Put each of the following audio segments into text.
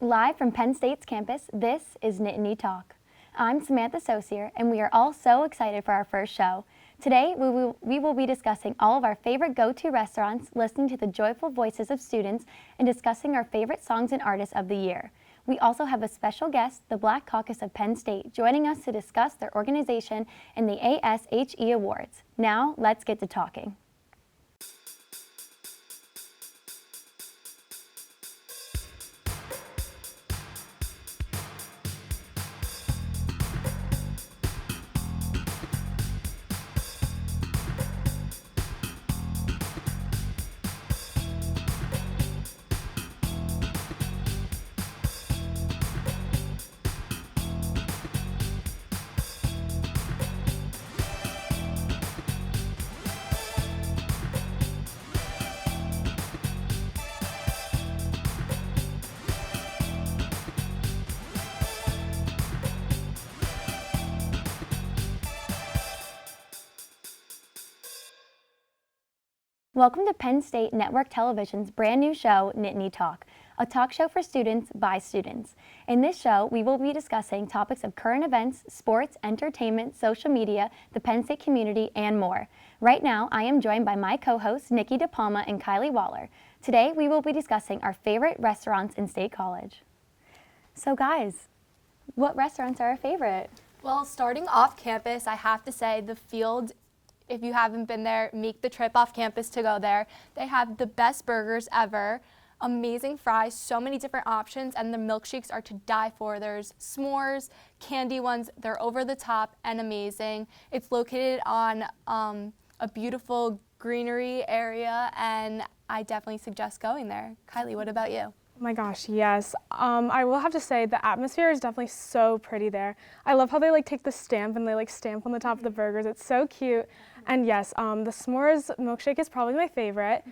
Live from Penn State's campus, this is Nittany Talk. I'm Samantha Saucier, and we are all so excited for our first show. Today, we will be discussing all of our favorite go-to restaurants, listening to the joyful voices of students, and discussing our favorite songs and artists of the year. We also have a special guest, the Black Caucus of Penn State, joining us to discuss their organization and the ASHE Awards. Now, let's get to talking. Welcome to Penn State Network Television's brand new show, Nittany Talk, a talk show for students by students. In this show, we will be discussing topics of current events, sports, entertainment, social media, the Penn State community, and more. Right now, I am joined by my co-hosts, Nikki DePalma and Kylie Waller. Today, we will be discussing our favorite restaurants in State College. So guys, what restaurants are our favorite? Well, starting off campus, I have to say the Field, if you haven't been there, make the trip off campus to go there. They have the best burgers ever, amazing fries, so many different options, and the milkshakes are to die for. There's s'mores, candy ones, they're over the top and amazing. It's located on a beautiful greenery area, and I definitely suggest going there. Kylie, what about you? Oh my gosh, yes. I will have to say the atmosphere is definitely so pretty there. I love how they take the stamp and they stamp on the top of the burgers. It's so cute. And yes, the s'mores milkshake is probably my favorite.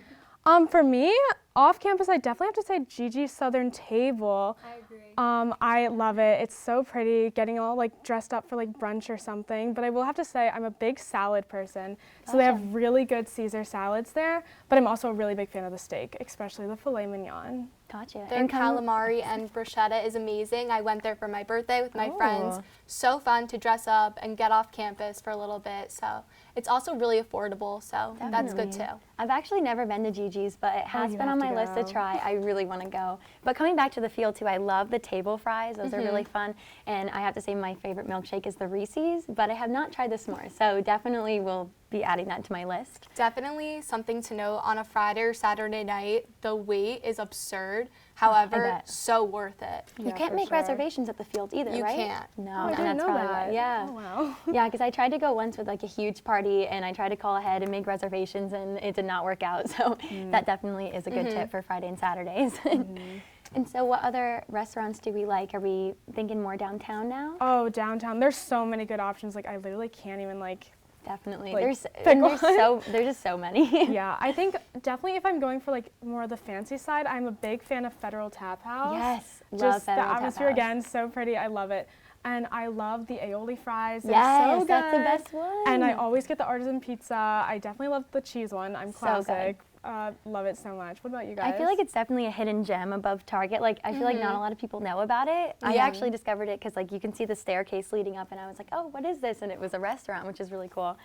For me, off campus, I definitely have to say Gigi's Southern Table. I agree. I love it. It's so pretty, getting all dressed up for brunch or something. But I will have to say I'm a big salad person. So they have really good Caesar salads there. But I'm also a really big fan of the steak, especially the filet mignon. Gotcha. Their calamari and bruschetta is amazing. I went there for my birthday with my friends. So fun to dress up and get off campus for a little bit. So it's also really affordable, so that's good too. I've actually never been to Gigi's, but it has been on my list to try. I really want to go. But coming back to the Field too, I love the table fries. Those are really fun. And I have to say my favorite milkshake is the Reese's, but I have not tried the s'mores. So definitely will be adding that to my list. Definitely something to note on a Friday or Saturday night. The wait is absurd. However, so worth it. You can't make reservations at the Field either, right? You can't. No, I didn't know that. Yeah. Oh, wow. Yeah, because I tried to go once with a huge party, and I tried to call ahead and make reservations, and it did not work out. So that definitely is a good tip for Friday and Saturdays. And so what other restaurants do we like? Are we thinking more downtown now? Oh, downtown. There's so many good options. I literally can't even Definitely. there's just so many. Yeah, I think definitely if I'm going for more of the fancy side, I'm a big fan of Federal Tap House. Yes, love just Federal the Tap atmosphere House. again, so pretty. I love it. And I love the aioli fries. They're Yes, so good. that's the best one. And I always get the artisan pizza. I definitely love the cheese one. I'm classic. Love it so much. What about you guys? I feel like it's definitely a hidden gem above Target. I feel like not a lot of people know about it. I actually discovered it because you can see the staircase leading up, and I was like, oh, what is this? And it was a restaurant, which is really cool.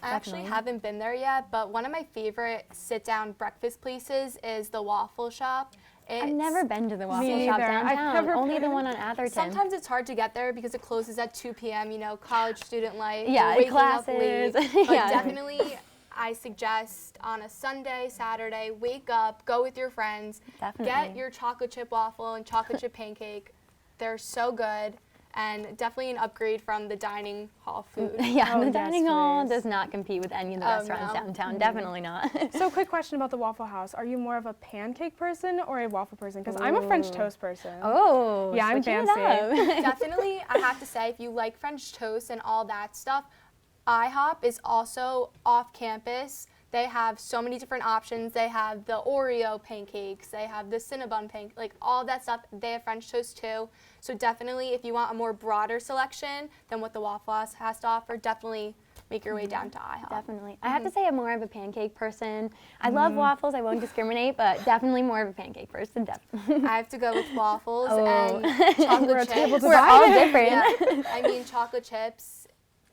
I actually haven't been there yet, but one of my favorite sit-down breakfast places is the Waffle Shop. I've never been to the Waffle Me Shop either. downtown. I've never Only the been. one on Atherton. Sometimes it's hard to get there because it closes at 2 p.m., college student life. Yeah, waking classes. Up late. But definitely, I suggest on a Sunday, Saturday, wake up, go with your friends, get your chocolate chip waffle and chocolate chip pancake. They're so good. And definitely an upgrade from the dining hall food. Yeah, the dining hall does not compete with any of the restaurants downtown. Definitely not. So quick question about the Waffle House. Are you more of a pancake person or a waffle person? Because I'm a French toast person. Oh, yeah, I'm fancy. Definitely, I have to say, if you like French toast and all that stuff, IHOP is also off campus. They have so many different options. They have the Oreo pancakes. They have the Cinnabon pancake, all that stuff. They have French toast too. So definitely, if you want a more broader selection than what the Waffle House has to offer, definitely make your way down to IHOP. Definitely. I have to say I'm more of a pancake person. I love waffles. I won't discriminate, but definitely more of a pancake person. Definitely. I have to go with waffles Oh. and chocolate chips. We're all different. Yeah. I mean, chocolate chips.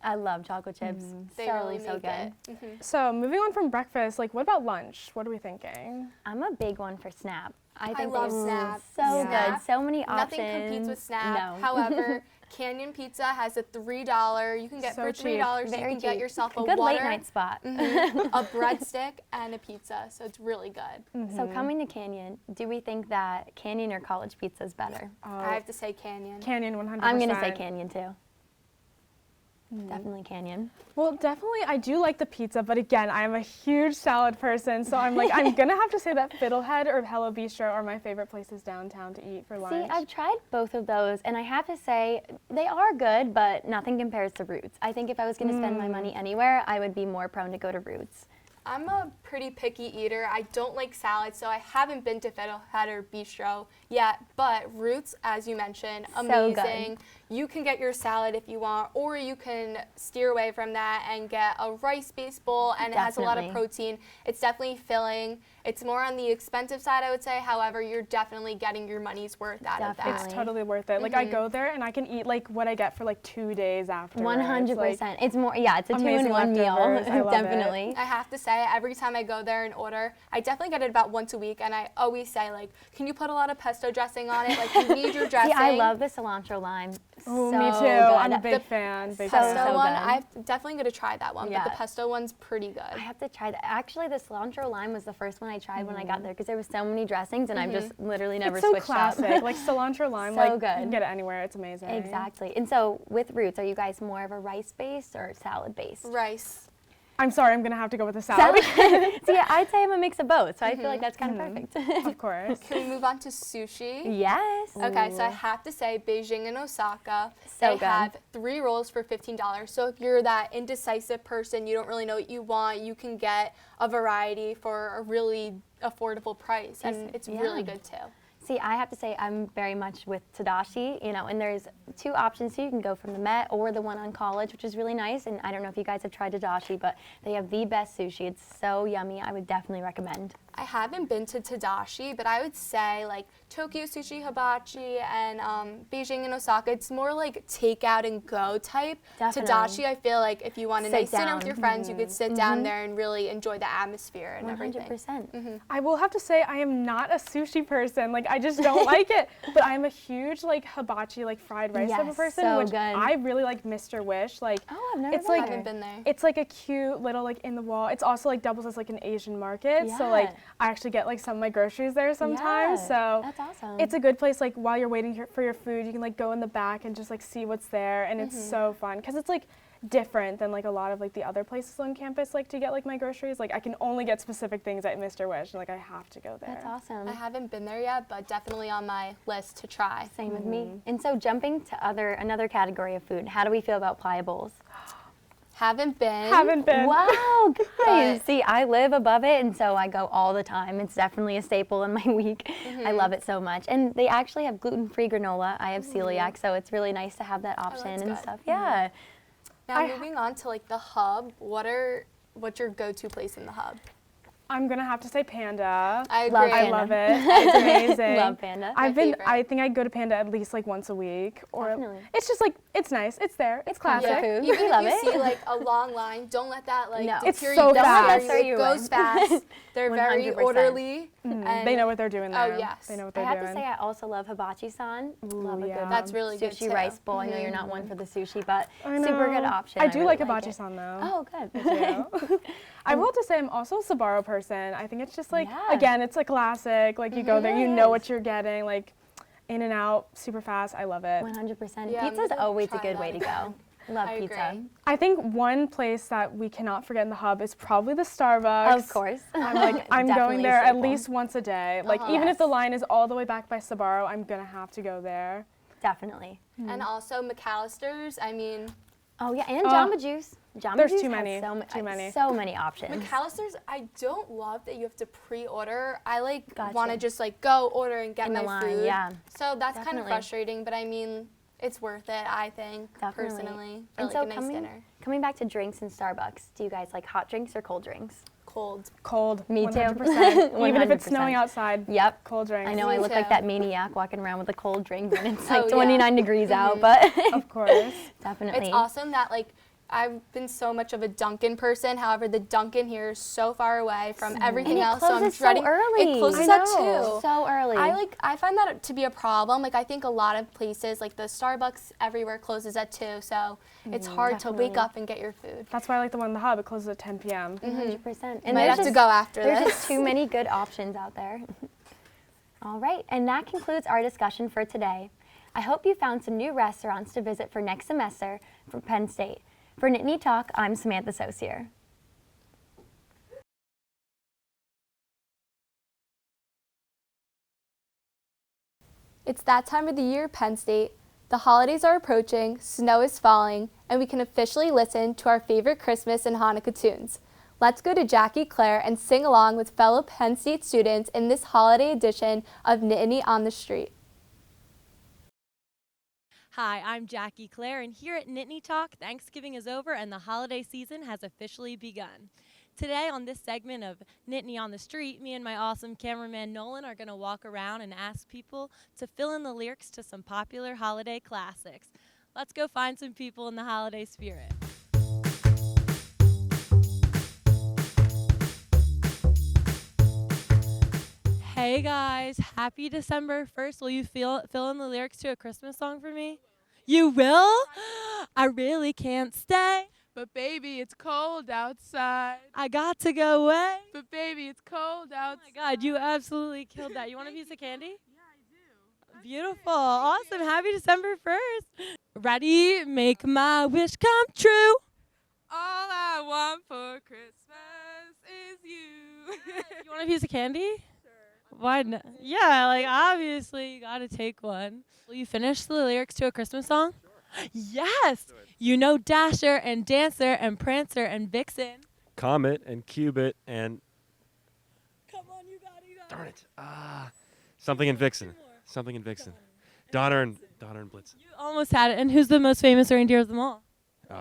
I love chocolate chips. They so, really so make good. it. So moving on from breakfast, like what about lunch? What are we thinking? I'm a big one for Snap. I think love they're Snap. so Snap. good. So many Nothing options. competes with Snap. No. However, Canyon Pizza has a $3. You can get So for cheap. $3. You Very can get cheap. yourself a good water, late night spot. a breadstick, and a pizza. So it's really good. So coming to Canyon, do we think that Canyon or College Pizza is better? I have to say Canyon. Canyon 100%. I'm gonna say Canyon too. Definitely Canyon. Well, definitely, I do like the pizza, but again, I am a huge salad person, so I'm like, I'm gonna have to say that Fiddlehead or Hello Bistro are my favorite places downtown to eat for lunch. See, I've tried both of those, and I have to say they are good, but nothing compares to Roots. I think if I was going to spend my money anywhere, I would be more prone to go to Roots. I'm a pretty picky eater. I don't like salads, so I haven't been to Fiddlehead or Bistro yet, but Roots, as you mentioned, So good. amazing. You can get your salad if you want, or you can steer away from that and get a rice-based bowl, and it has a lot of Definitely. protein. It's definitely filling. It's more on the expensive side, I would say. However, you're definitely getting your money's worth out of that. Definitely. It's totally worth it. Like I go there and I can eat like what I get for like 2 days afterwards. 100%. It's more, yeah, it's a amazing 2-in-1 meal. leftovers. I love it. Definitely. I have to say, every time I go there and order, I definitely get it about once a week, and I always say, like, can you put a lot of pesto dressing on it? Like, you need your dressing. See, I love the cilantro lime. Oh, so me too. Good. I'm a big fan. Big pesto fan. so one, good. I'm definitely going to try that one, Yeah. but the pesto one's pretty good. I have to try that. Actually, the cilantro lime was the first one I tried when I got there because there was so many dressings, and I've just literally never It's so switched classic. up. Like cilantro lime, So like you good. can get it anywhere. It's amazing. Exactly. And so with Roots, are you guys more of a rice-based or salad-based? Rice. I'm sorry, I'm gonna have to go with the salad. So yeah, I'd say I'm a mix of both, so I feel like that's kind of perfect. Of course. Can we move on to sushi? Yes. Okay, so I have to say Beijing and Osaka, So they good. have 3 rolls for $15. So if you're that indecisive person, you don't really know what you want, you can get a variety for a really affordable price, and it's really good too. See, I have to say I'm very much with Tadashi, and there's 2 options. So you can go from the Met or the one on College, which is really nice. And I don't know if you guys have tried Tadashi, but they have the best sushi. It's so yummy. I would definitely recommend. I haven't been to Tadashi, but I would say like Tokyo Sushi Hibachi and Beijing and Osaka, it's more like takeout and go type. Definitely. Tadashi, I feel like if you want a Sit nice dinner down. with your friends, you could sit down there and really enjoy the atmosphere and everything. 100%. I will have to say I am not a sushi person. Like I just don't like it. But I'm a huge like hibachi, like fried rice type of Yes, person, so which good. I really like Mr. Wish. Like Oh, I've never it's been like I haven't been there. it's like a cute little like in the wall. It's also like doubles as like an Asian market. So like Yeah. I actually get like some of my groceries there sometimes. Yeah, So that's awesome. it's a good place like while you're waiting for your food, you can like go in the back and just like see what's there, and it's so fun because it's like different than like a lot of like the other places on campus like to get like my groceries. Like I can only get specific things at Mr. Wish, and like I have to go there. That's awesome. I haven't been there yet, but definitely on my list to try. Same with me. And so jumping to another category of food, how do we feel about playa bowls? Haven't been. Haven't been. Wow, guys. But- See, I live above it, and so I go all the time. It's definitely a staple in my week. I love it so much. And they actually have gluten-free granola. I have celiac, so it's really nice to have that option that's and good. stuff. Yeah. Now moving on to like the hub, what's your go-to place in the hub? I'm gonna have to say Panda. I agree. Love I Panda. love it. It's amazing. Love Panda. I've My been. favorite. I think I go to Panda at least like once a week, or Definitely. it's just like it's nice. It's there. It's classic. comfort food. Even We if love you it. see like a long line, don't let that like No. It's deter so you. Don't let fast. that throw you. It goes fast. They're very 100%. orderly. Mm, And they know what they're doing there. Oh, yes. They know what I they're have doing. to say I also love hibachi-san. Love a yeah. good That's really good, sushi too. rice bowl. I know you're not one for the sushi, but I super good know. option. I do really like it. hibachi-san though. Oh, good. I will have to say I'm also a Sbarro person. I think it's just like Yeah. again, it's a classic. Like you go there, you It know is. what you're getting. Like in and out, super fast. I love it. 100%. Yeah, I'm Pizza's gonna always a try good that way to again. go. Love I pizza. agree. I think one place that we cannot forget in the hub is probably the Starbucks. Of course. I'm like I'm Definitely going a there at staple. least once a day. Like Uh-huh. even if the Yes. line is all the way back by Sbarro, I'm gonna have to go there. Definitely. And also McAllister's. I mean, Oh yeah, and Jamba Juice. Jamba There's Juice too has many, So too many. So many options. McAllister's, I don't love that you have to pre-order. I like Gotcha. want to just like go order and get In the my line, food. yeah. So that's kind of Definitely. frustrating, but I mean, It's worth it, I think, Definitely. personally, for And like so a nice dinner. coming back to drinks in Starbucks, do you guys like hot drinks or cold drinks? Cold. Cold. Me too. 100%. Even if it's 100%. snowing outside. Yep. Cold drinks. I know I Me look like too. that maniac walking around with a cold drink when it's like Oh, yeah. 29 degrees out, but Of course. definitely. It's awesome that like I've been so much of a Dunkin' person. However, the Dunkin' here is so far away from everything And it else. closes I'm so dreading. early. It closes I at know. 2. So early. I find that to be a problem. Like I think a lot of places, like the Starbucks everywhere closes at 2, so it's hard to wake Definitely. up and get your food. That's why I like the one in the hub. It closes at 10 p.m. 100%. Might have to go after There's this. just too many good options out there. All right, and that concludes our discussion for today. I hope you found some new restaurants to visit for next semester for Penn State. For Nittany Talk, I'm Samantha Saucier. It's that time of the year, Penn State. The holidays are approaching, snow is falling, and we can officially listen to our favorite Christmas and Hanukkah tunes. Let's go to Jackie Claire and sing along with fellow Penn State students in this holiday edition of Nittany on the Street. Hi, I'm Jackie Claire, and here at Nittany Talk, Thanksgiving is over and the holiday season has officially begun. Today on this segment of Nittany on the Street, me and my awesome cameraman Nolan are going to walk around and ask people to fill in the lyrics to some popular holiday classics. Let's go find some people in the holiday spirit. Hey guys, happy December 1st. Will you fill in the lyrics to a Christmas song for me? You will? I really can't stay. But baby, it's cold outside. I got to go away. But baby, it's cold Oh outside. my God, you absolutely killed that. You want a piece of candy? Yeah, I do. Beautiful. Awesome. Happy December 1st. Ready? Make my wish come true. All I want for Christmas is you. You want a piece of candy? Why not? Yeah, like obviously you gotta take one. Will you finish the lyrics to a Christmas song? Sure. Yes! You know Dasher and Dancer and Prancer and Vixen. Comet and Cubit and Come on, you got it. darn it, something in Vixen, something in Vixen, Donner and Blitzen. You almost had it. And who's the most famous reindeer of them all?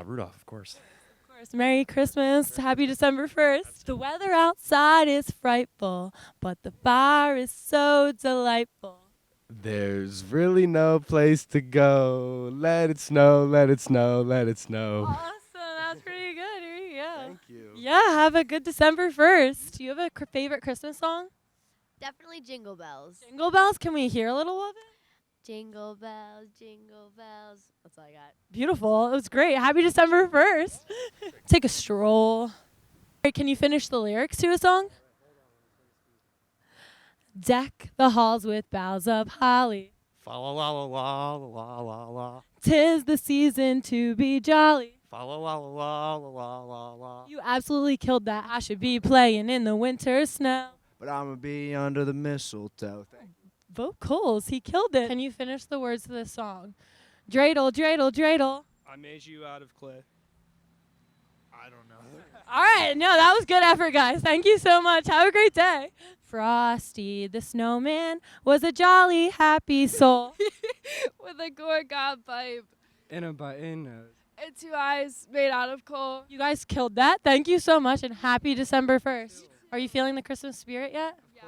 Rudolph, of course. Of course. Merry Christmas. Happy December 1st. The weather outside is frightful, but the fire is so delightful. There's really no place to go. Let it snow, let it snow, let it snow. Awesome. That's pretty good. Here you go. Thank you. Yeah, have a good December 1st. Do you have a favorite Christmas song? Definitely Jingle Bells. Jingle Bells? Can we hear a little of it? Jingle bells, jingle bells. That's all I got. Beautiful. It was great. Happy December 1st. Take a stroll. Hey, can you finish the lyrics to a song? Deck the halls with boughs of holly. Fa la la la la la la la. 'Tis the season to be jolly. Fa la la la la la la la. You absolutely killed that. I should be playing in the winter snow. But I'm gonna be under the mistletoe. Vocals. He killed it. Can you finish the words to this song? Dreidel, dreidel, dreidel. I made you out of clay. I don't know. All right. No, that was good effort, guys. Thank you so much. Have a great day. Frosty the snowman was a jolly, happy soul. With a gorgon pipe In a button nose. and 2 eyes made out of coal. You guys killed that. Thank you so much, and happy December 1st. Are you feeling the Christmas spirit yet? Yeah.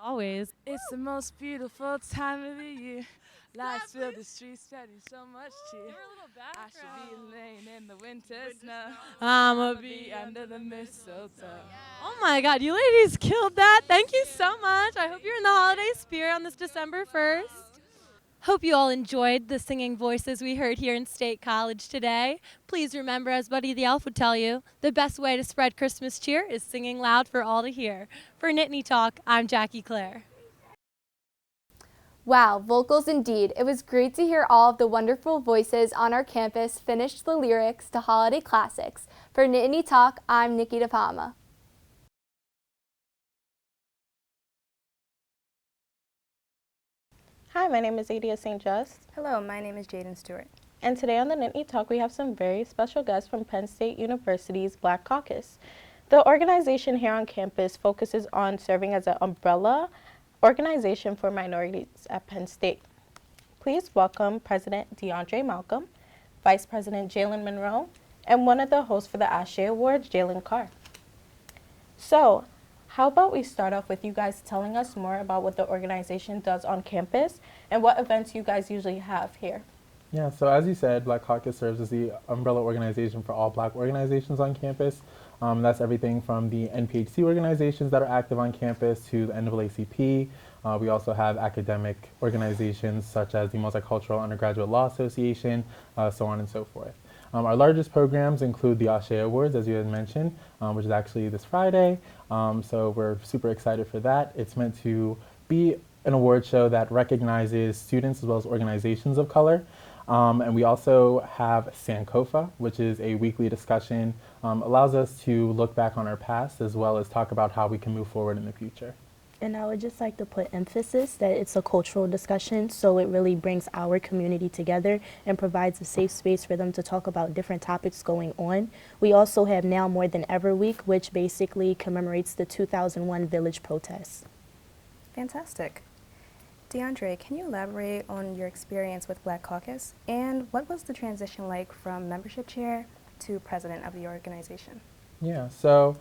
Always. It's the most beautiful time of the year. Lights fill the streets, spreading so much cheer. I should be laying in the winter snow. I'ma Be under the mistletoe. Oh my God, you ladies killed that. Thank you so much. I hope you're in the holiday spirit on this December 1st. Hope you all enjoyed the singing voices we heard here in State College today. Please remember, as Buddy the Elf would tell you, the best way to spread Christmas cheer is singing loud for all to hear. For Nittany Talk, I'm Jackie Claire. Wow, vocals indeed. It was great to hear all of the wonderful voices on our campus finish the lyrics to holiday classics. For Nittany Talk, I'm Nikki DePalma. Hi, my name is Adia St. Just, Hello, my name is Jaden Stewart. and today on the Nittany Talk we have some very special guests from Penn State University's Black Caucus. The organization here on campus focuses on serving as an umbrella organization for minorities at Penn State. Please welcome President DeAndre Malcolm, Vice President Jalen Monroe, and one of the hosts for the Ashe Awards, Jalen Carr. So, how about we start off with you guys telling us more about what the organization does on campus and what events you guys usually have here? Yeah, so as you said, Black Caucus serves as the umbrella organization for all Black organizations on campus. That's everything from the NPHC organizations that are active on campus to the NAACP. We also have academic organizations such as the Multicultural Undergraduate Law Association, so on and so forth. Our largest programs include the Ashe Awards, as you had mentioned, which is actually this Friday. So we're super excited for that. It's meant to be an award show that recognizes students as well as organizations of color. And we also have Sankofa, which is a weekly discussion, allows us to look back on our past as well as talk about how we can move forward in the future. And I would just like to put emphasis that it's a cultural discussion, so it really brings our community together and provides a safe space for them to talk about different topics going on. We also have Now More Than Ever Week, which basically commemorates the 2001 village protests. Fantastic. DeAndre, can you elaborate on your experience with Black Caucus, and what was the transition like from membership chair to president of the organization? Yeah, so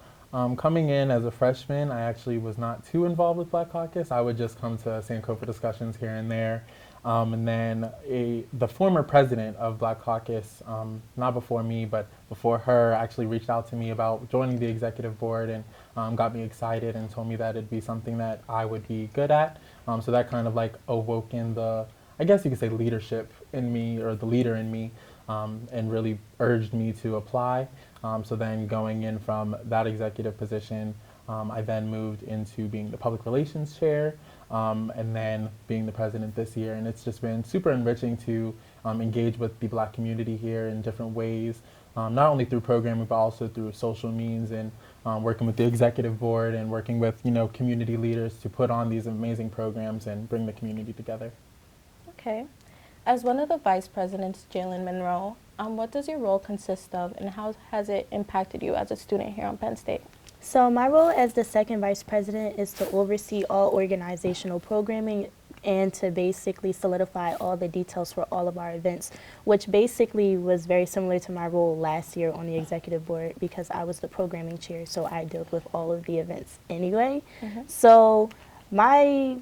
coming in as a freshman, I actually was not too involved with Black Caucus. I would just come to Sankofa discussions here and there. And then the former president of Black Caucus, not before me, but before her, actually reached out to me about joining the executive board and got me excited and told me that it'd be something that I would be good at. So that kind of like awoken the, I guess you could say, leadership in me, or the leader in me, and really urged me to apply. So then going in from that executive position, I then moved into being the public relations chair, and then being the president this year. And it's just been super enriching to engage with the Black community here in different ways, not only through programming, but also through social means and working with the executive board and working with, community leaders to put on these amazing programs and bring the community together. Okay. As one of the vice presidents, Jalen Monroe, what does your role consist of, and how has it impacted you as a student here on Penn State? So my role as the second vice president is to oversee all organizational programming and to basically solidify all the details for all of our events, which basically was very similar to my role last year on the executive board because I was the programming chair, so I dealt with all of the events anyway. So my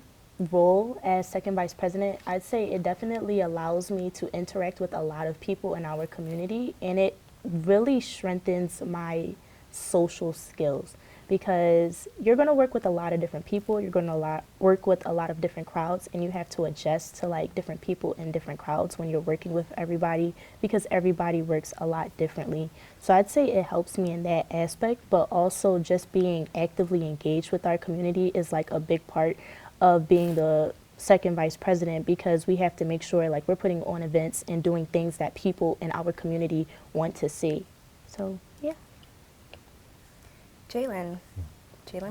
role as second vice president, I'd say it definitely allows me to interact with a lot of people in our community, and it really strengthens my social skills because you're going to work with a lot of different people, you're going to work with a lot of different crowds, and you have to adjust to like different people in different crowds when you're working with everybody because everybody works a lot differently. So I'd say it helps me in that aspect, but also just being actively engaged with our community is like a big part of being the second vice president because we have to make sure like we're putting on events and doing things that people in our community want to see. So yeah. Jalen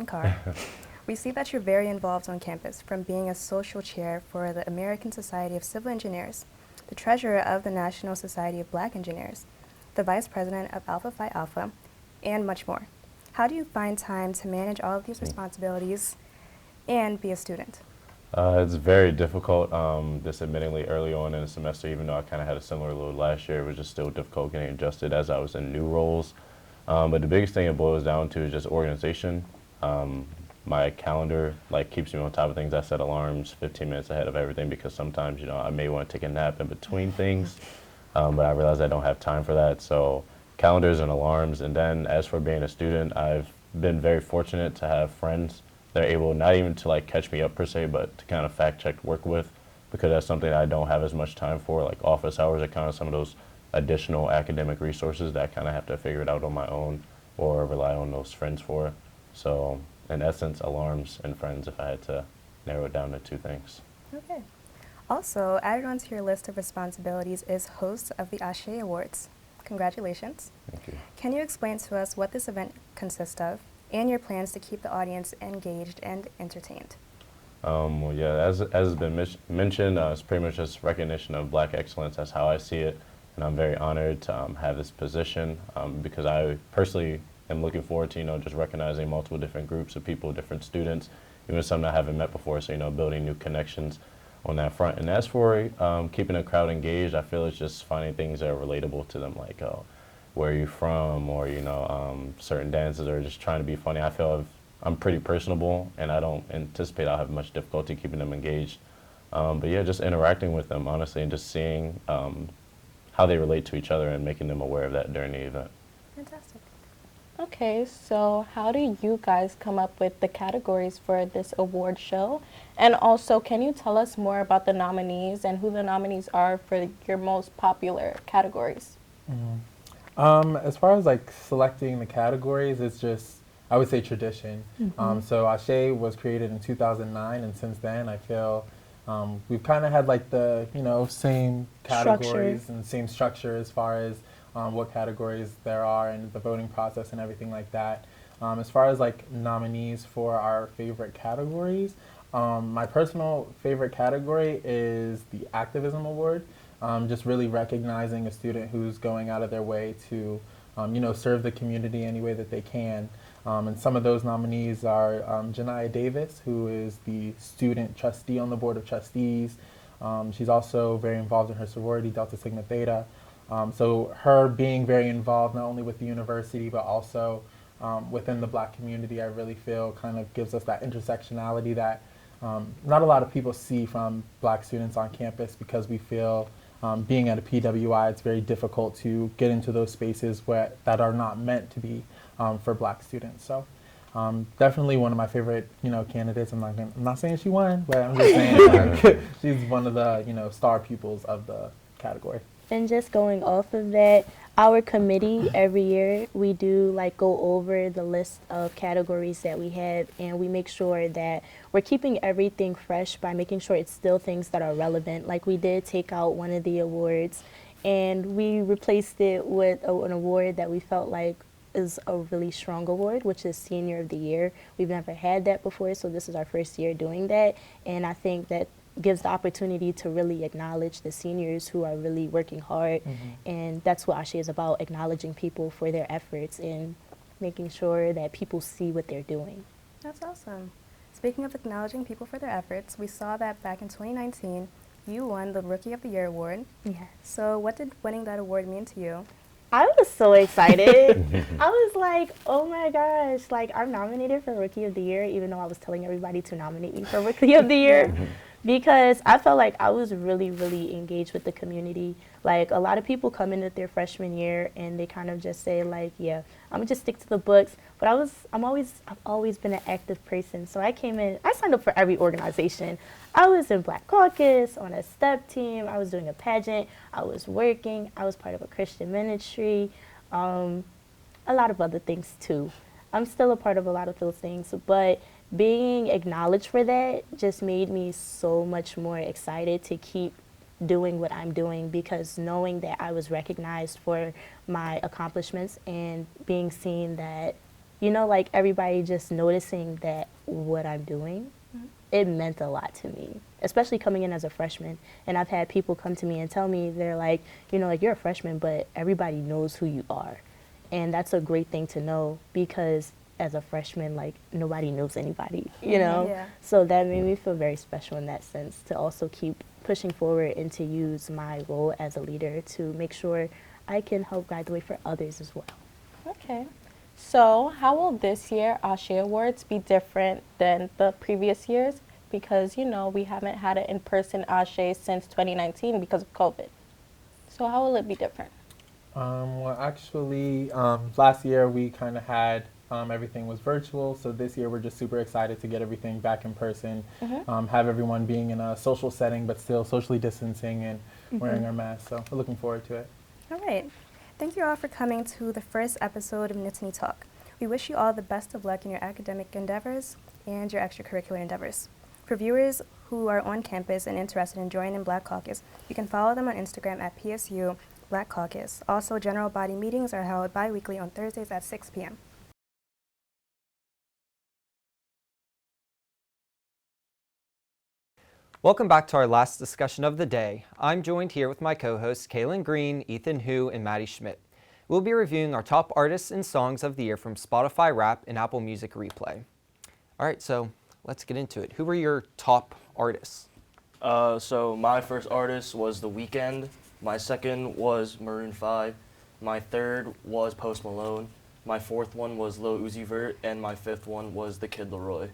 Carr, we see that you're very involved on campus, from being a social chair for the American Society of Civil Engineers, the treasurer of the National Society of Black Engineers, the vice president of Alpha Phi Alpha, and much more. How do you find time to manage all of these responsibilities and be a student? It's very difficult, just admittingly early on in the semester, even though I kind of had a similar load last year, it was just still difficult getting adjusted as I was in new roles. But the biggest thing it boils down to is just organization. My calendar keeps me on top of things. I set alarms 15 minutes ahead of everything because sometimes, I may want to take a nap in between things, but I realize I don't have time for that. So calendars and alarms. And then as for being a student, I've been very fortunate to have friends that are able not even to catch me up per se, but to kind of fact check work with, because that's something I don't have as much time for. Like office hours are kind of some of those additional academic resources that I kind of have to figure it out on my own or rely on those friends for. So in essence, alarms and friends, if I had to narrow it down to two things. Okay. Also, added onto your list of responsibilities is host of the Ashe Awards. Congratulations. Thank you. Can you explain to us what this event consists of and your plans to keep the audience engaged and entertained? Well, yeah, as has been mentioned, it's pretty much just recognition of Black excellence. That's how I see it. And I'm very honored to have this position because I personally am looking forward to, just recognizing multiple different groups of people, different students, even some that I haven't met before, so, building new connections. on that front. And as for keeping the crowd engaged, I feel it's just finding things that are relatable to them, like where are you from, or certain dances, or just trying to be funny. I feel I'm pretty personable, and I don't anticipate I'll have much difficulty keeping them engaged. But yeah, just interacting with them, honestly, and just seeing how they relate to each other and making them aware of that during the event. Fantastic. Okay, so how do you guys come up with the categories for this award show? And also, can you tell us more about the nominees and who the nominees are for your most popular categories? As far as like selecting the categories, it's just, I would say, tradition. So Ashe was created in 2009, and since then I feel we've kind of had like the same categories and same structure as far as what categories there are and the voting process and everything like that. As far as like nominees for our favorite categories, my personal favorite category is the Activism Award. Just really recognizing a student who's going out of their way to serve the community any way that they can. And some of those nominees are Janiyah Davis, who is the student trustee on the Board of Trustees. She's also very involved in her sorority, Delta Sigma Theta. So her being very involved not only with the university, but also within the Black community, I really feel kind of gives us that intersectionality that not a lot of people see from Black students on campus, because we feel being at a PWI, it's very difficult to get into those spaces that are not meant to be for Black students. So definitely one of my favorite, candidates. I'm not saying she won, but I'm just saying she's one of the, star pupils of the category. And just going off of that, our committee every year, we do like go over the list of categories that we have, and we make sure that we're keeping everything fresh by making sure it's still things that are relevant. Like we did take out one of the awards and we replaced it with an award that we felt like is a really strong award, which is Senior of the Year. We've never had that before, so this is our first year doing that, and I think that gives the opportunity to really acknowledge the seniors who are really working hard. And that's what Ashe is about, acknowledging people for their efforts and making sure that people see what they're doing. That's awesome. Speaking of acknowledging people for their efforts, we saw that back in 2019, you won the Rookie of the Year award. Yeah. So what did winning that award mean to you? I was so excited. I was like, oh my gosh, like I'm nominated for Rookie of the Year, even though I was telling everybody to nominate me for Rookie of the Year. Because I felt like I was really, really engaged with the community. Like a lot of people come in at their freshman year and they kind of just say like, yeah, I'm gonna just stick to the books. But I've always been an active person. So I came in, I signed up for every organization. I was in Black Caucus, on a step team, I was doing a pageant, I was working, I was part of a Christian ministry, a lot of other things too. I'm still a part of a lot of those things, but being acknowledged for that just made me so much more excited to keep doing what I'm doing, because knowing that I was recognized for my accomplishments and being seen that, like everybody just noticing that what I'm doing, it meant a lot to me, especially coming in as a freshman. And I've had people come to me and tell me, they're like, like you're a freshman, but everybody knows who you are. And that's a great thing to know, because as a freshman, like nobody knows anybody, Yeah. So that made me feel very special in that sense, to also keep pushing forward and to use my role as a leader to make sure I can help guide the way for others as well. Okay. So how will this year Ashe Awards be different than the previous years? Because, we haven't had an in-person Ashe since 2019 because of COVID. So how will it be different? Well, actually, last year we kind of had everything was virtual, so this year we're just super excited to get everything back in person, have everyone being in a social setting but still socially distancing and wearing our masks, so we're looking forward to it. All right. Thank you all for coming to the first episode of Nittany Talk. We wish you all the best of luck in your academic endeavors and your extracurricular endeavors. For viewers who are on campus and interested in joining Black Caucus, you can follow them on Instagram at PSU Black Caucus. Also, general body meetings are held bi-weekly on Thursdays at 6 p.m. Welcome back to our last discussion of the day. I'm joined here with my co-hosts Kaylin Green, Ethan Hu, and Maddie Schmidt. We'll be reviewing our top artists and songs of the year from Spotify Rap and Apple Music Replay. All right, so let's get into it. Who were your top artists? So my first artist was The Weeknd. My second was Maroon 5. My third was Post Malone. My fourth one was Lil Uzi Vert, and my fifth one was The Kid Laroi.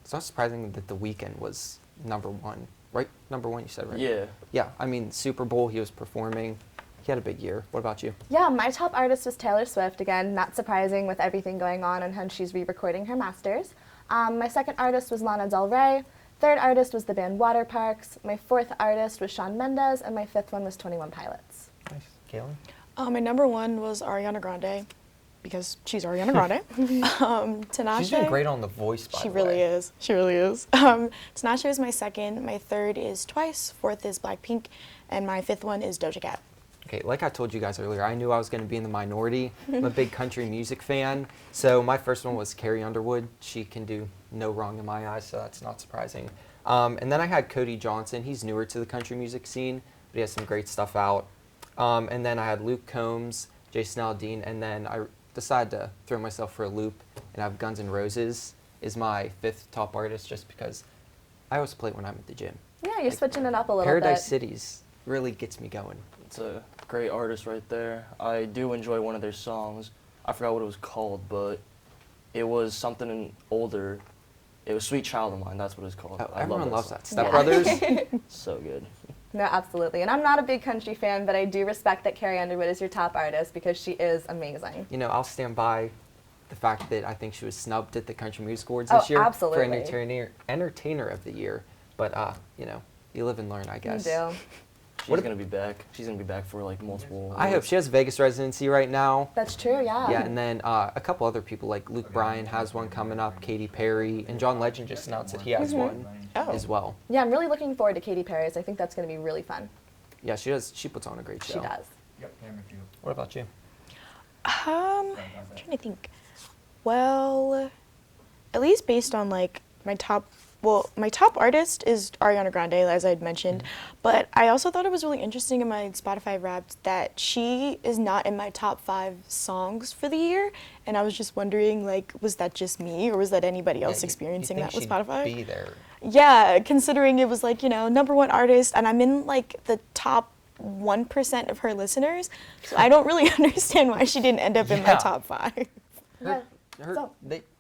It's not surprising that The Weeknd was #1, right? #1, you said, right? Yeah. Yeah, I mean, Super Bowl, he was performing. He had a big year. What about you? Yeah, my top artist was Taylor Swift. Again, not surprising with everything going on and how she's re-recording her masters. My second artist was Lana Del Rey. Third artist was the band Water Parks. My fourth artist was Shawn Mendes, and my fifth one was 21 Pilots. Nice. Kaylin? My #1 was Ariana Grande, because she's Ariana Grande. Tinashe. She's doing great on The Voice, by She the really way. is. She really is. Tinashe is my second. My third is Twice. Fourth is Blackpink, and my fifth one is Doja Cat. Okay, like I told you guys earlier, I knew I was going to be in the minority. I'm a big country music fan. So my first one was Carrie Underwood. She can do no wrong in my eyes, so that's not surprising. And then I had Cody Johnson. He's newer to the country music scene, but he has some great stuff out. And then I had Luke Combs, Jason Aldean, and then I decided to throw myself for a loop and have Guns N' Roses is my fifth top artist just because I always play it when I'm at the gym. Yeah, you're switching it up a little Paradise bit. Cities really gets me going. It's a great artist right there. I do enjoy one of their songs. I forgot what it was called, but it was something older. It was Sweet Child of Mine, that's what it's called. I everyone love loves that. song. Step Brothers? So good. No, absolutely. And I'm not a big country fan, but I do respect that Carrie Underwood is your top artist because she is amazing. You know, I'll stand by the fact that I think she was snubbed at the Country Music Awards Oh, this year absolutely. for entertainer of the year. But you know, you live and learn, I guess. You do. She's gonna be back. She's gonna be back for like multiple. I hope she has Vegas residency right now. That's true, yeah. Yeah, and then a couple other people like Luke Bryan has one coming up, Katy Perry, and John Legend just announced that he has one as well. Yeah, I'm really looking forward to Katy Perry's. I think that's going to be really fun. Yeah, she does. She puts on a great show. She does. What about you? I'm trying to think. Well, at least based on like my top artist is Ariana Grande, as I had mentioned, but I also thought it was really interesting in my Spotify Wrapped that she is not in my top 5 songs for the year, and I was just wondering, like, was that just me, or was that anybody else experiencing that with Spotify? Be there. Yeah, considering it was like, you know, #1 artist, and I'm in like the top 1% of her listeners, so I don't really understand why she didn't end up in my top 5.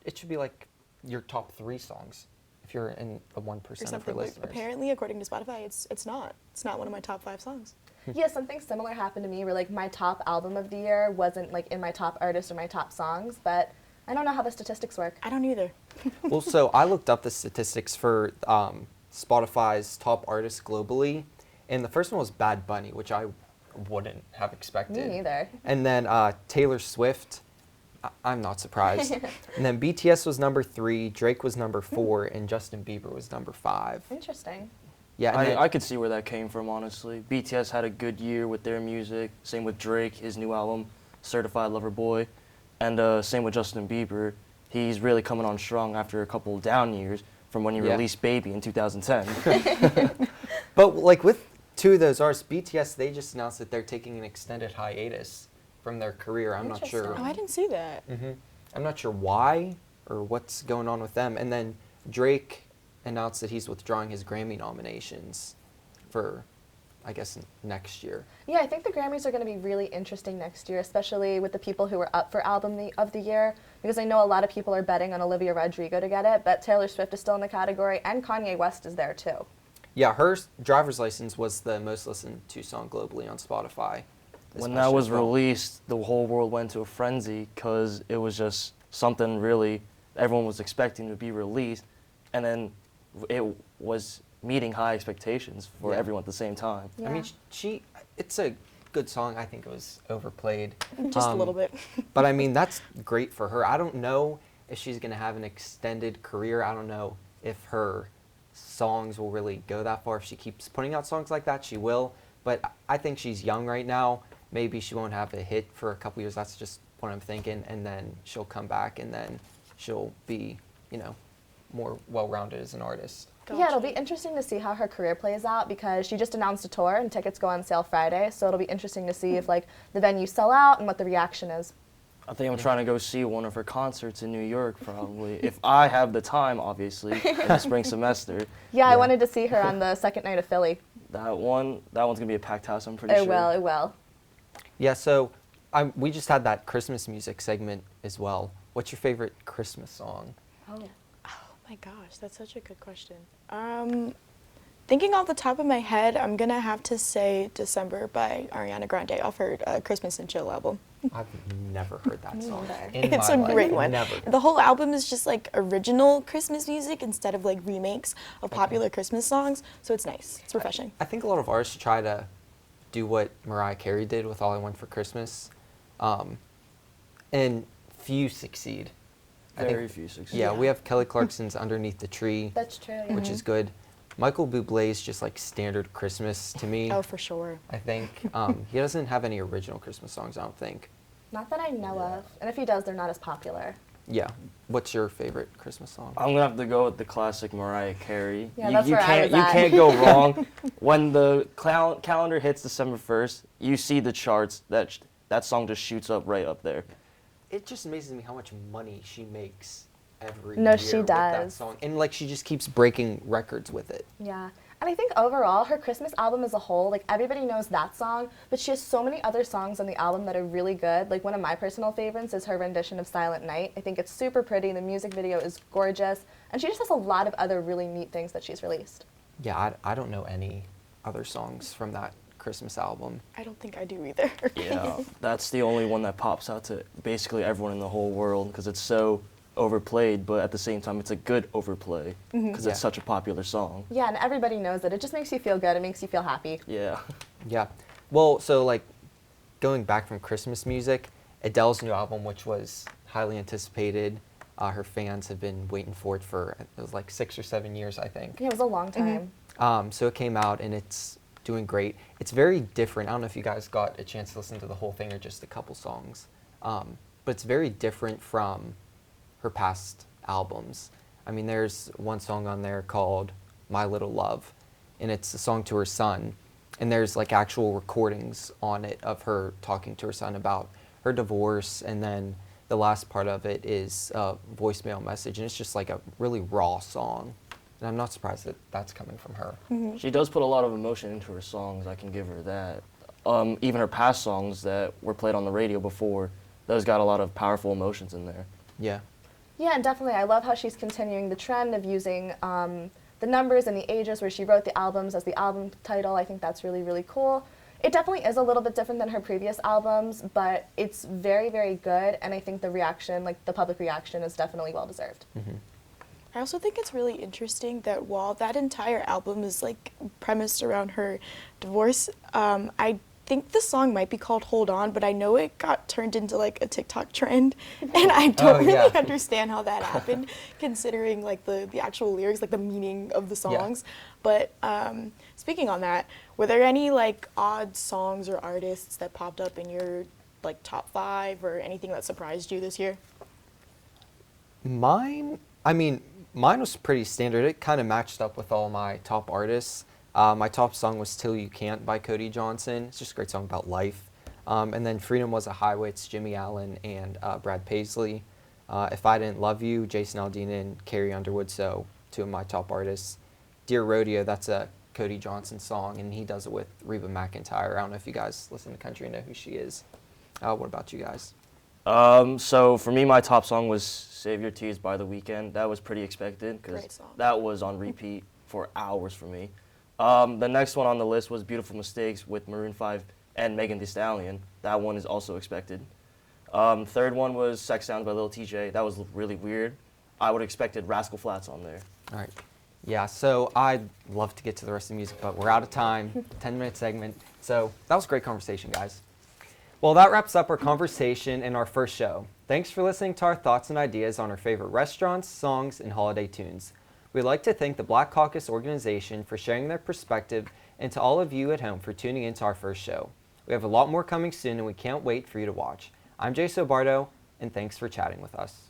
It should be like your top 3 songs. If you're in the 1% of her listeners. Apparently, according to Spotify, it's not. It's not one of my top 5 songs. Yeah, something similar happened to me where like my top album of the year wasn't like in my top artist or my top songs, but I don't know how the statistics work. I don't either. Well, so I looked up the statistics for Spotify's top artists globally, and the first one was Bad Bunny, which I wouldn't have expected. Me neither. And then Taylor Swift. I'm not surprised. And then BTS was #3, Drake was #4, and Justin Bieber was #5. Interesting. Yeah, I could see where that came from, honestly. BTS had a good year with their music. Same with Drake, his new album, Certified Lover Boy. And same with Justin Bieber. He's really coming on strong after a couple down years from when he released Baby in 2010. But like with 2 of those artists, BTS, they just announced that they're taking an extended hiatus from their career. I'm not sure. Oh, I didn't see that. I'm not sure why or what's going on with them. And then Drake announced that he's withdrawing his Grammy nominations for, I guess, next year. Yeah, I think the Grammys are going to be really interesting next year, especially with the people who are up for Album of the Year, because I know a lot of people are betting on Olivia Rodrigo to get it, but Taylor Swift is still in the category, and Kanye West is there too. Yeah, her Driver's License was the most listened to song globally on Spotify. When that was released, the whole world went into a frenzy because it was just something really everyone was expecting to be released, and then it was meeting high expectations for everyone at the same time. I mean, it's a good song. I think it was overplayed. Just a little bit. But I mean, that's great for her. I don't know if she's going to have an extended career. I don't know if her songs will really go that far. If she keeps putting out songs like that, she will. But I think she's young right now. Maybe she won't have a hit for a couple years. That's just what I'm thinking. And then she'll come back and then she'll be, you know, more well-rounded as an artist. Yeah, it'll be interesting to see how her career plays out because she just announced a tour and tickets go on sale Friday. So it'll be interesting to see if like the venues sell out and what the reaction is. I think I'm trying to go see one of her concerts in New York, probably. If I have the time, obviously, in the spring semester. Yeah, I wanted to see her on the second night of Philly. That one's gonna be a packed house, I'm pretty sure. It will. Yeah, so we just had that Christmas music segment as well. What's your favorite Christmas song? Oh my gosh, that's such a good question. Thinking off the top of my head, I'm gonna have to say December by Ariana Grande off her Christmas and Chill album. I've never heard that song. It's a great one. Never. The whole album is just like original Christmas music instead of like remakes of popular Christmas songs, so it's nice. It's refreshing. I think a lot of artists try to do what Mariah Carey did with All I Want for Christmas, and few succeed. Very few succeed. Yeah, we have Kelly Clarkson's Underneath the Tree. That's true. Which is good. Michael Bublé's just like standard Christmas to me. Oh, for sure. I think he doesn't have any original Christmas songs, I don't think. Not that I know of. And if he does, they're not as popular. Yeah. What's your favorite Christmas song? I'm gonna have to go with the classic Mariah Carey. Yeah, that's where I was you at. can't go wrong. When the calendar hits December 1st, you see the charts. That song just shoots up right up there. It just amazes me how much money she makes every No, year she with that does. song. And like she just keeps breaking records with it. Yeah. And I think overall, her Christmas album as a whole, like everybody knows that song, but she has so many other songs on the album that are really good. Like one of my personal favorites is her rendition of Silent Night. I think it's super pretty, the music video is gorgeous, and she just has a lot of other really neat things that she's released. Yeah, I don't know any other songs from that Christmas album. I don't think I do either. Yeah, that's the only one that pops out to basically everyone in the whole world because it's so overplayed, but at the same time it's a good overplay because it's such a popular song. Yeah, and everybody knows it. It just makes you feel good. It makes you feel happy. Yeah. Yeah. Well, so like going back from Christmas music, Adele's new album, which was highly anticipated, her fans have been waiting for it for, it was like 6 or 7 years, I think. Yeah, it was a long time. So it came out and it's doing great. It's very different. I don't know if you guys got a chance to listen to the whole thing or just a couple songs, but it's very different from her past albums. I mean, there's one song on there called My Little Love, and it's a song to her son, and there's like actual recordings on it of her talking to her son about her divorce, and then the last part of it is a voicemail message, and it's just like a really raw song, and I'm not surprised that that's coming from her. She does put a lot of emotion into her songs, I can give her that. Even her past songs that were played on the radio before, those got a lot of powerful emotions in there. Yeah. Yeah, and definitely. I love how she's continuing the trend of using the numbers and the ages where she wrote the albums as the album title. I think that's really, really cool. It definitely is a little bit different than her previous albums, but it's very, very good, and I think the reaction, like the public reaction, is definitely well-deserved. I also think it's really interesting that while that entire album is like premised around her divorce, I think the song might be called Hold On, but I know it got turned into like a TikTok trend, and I don't really understand how that happened, considering like the actual lyrics, like the meaning of the songs. But speaking on that, were there any like odd songs or artists that popped up in your like top 5 or anything that surprised you this year? Mine was pretty standard. It kind of matched up with all my top artists. My top song was Till You Can't by Cody Johnson. It's just a great song about life. And then Freedom Was a Highway, it's Jimmy Allen and Brad Paisley. If I Didn't Love You, Jason Aldean and Carrie Underwood, so 2 of my top artists. Dear Rodeo, that's a Cody Johnson song, and he does it with Reba McEntire. I don't know if you guys listen to country and know who she is. What about you guys? So for me, my top song was Save Your Tears by The Weeknd. That was pretty expected because that was on repeat for hours for me. The next one on the list was Beautiful Mistakes with Maroon 5 and Megan Thee Stallion. That one is also expected. Third one was Sex Sounds by Lil TJ. That was really weird. I would have expected Rascal Flatts on there. All right. Yeah, so I'd love to get to the rest of the music, but we're out of time. 10-minute segment. So that was a great conversation, guys. Well, that wraps up our conversation and our first show. Thanks for listening to our thoughts and ideas on our favorite restaurants, songs, and holiday tunes. We'd like to thank the Black Caucus organization for sharing their perspective and to all of you at home for tuning into our first show. We have a lot more coming soon and we can't wait for you to watch. I'm Jay Sobardo, and thanks for chatting with us.